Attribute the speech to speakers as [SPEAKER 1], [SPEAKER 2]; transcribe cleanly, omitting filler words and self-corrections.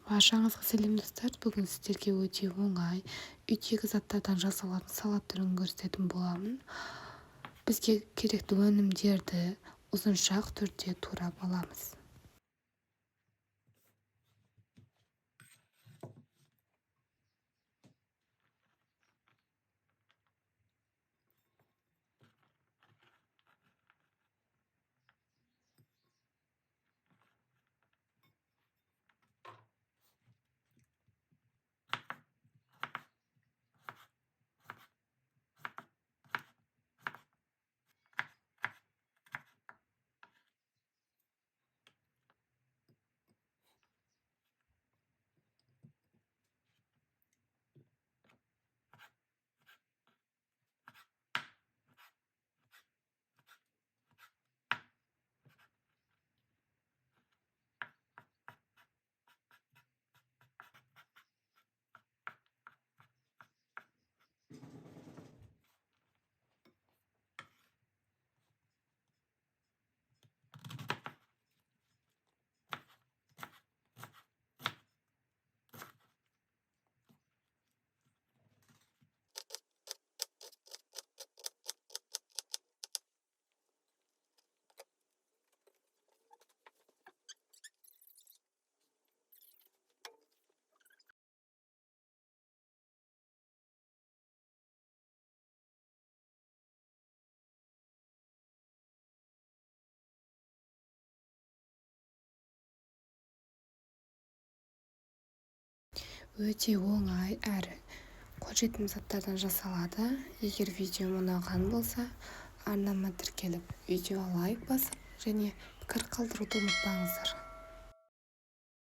[SPEAKER 1] Баршаңызға сәлем достар. Бүгін сіздерге өте оңай үйдегі заттардан жасалатын салат түрін көрсететін боламын. Бізге керекті өнімдерді ұзыншақ түрде турап аламыз. Өте оңай әрі қолжетімді заттардан жасалады. Егер видео ұнаған болса, арнама тіркеліп, видеоға лайк басып және пікір қалдыруды ұмытпаңыздар.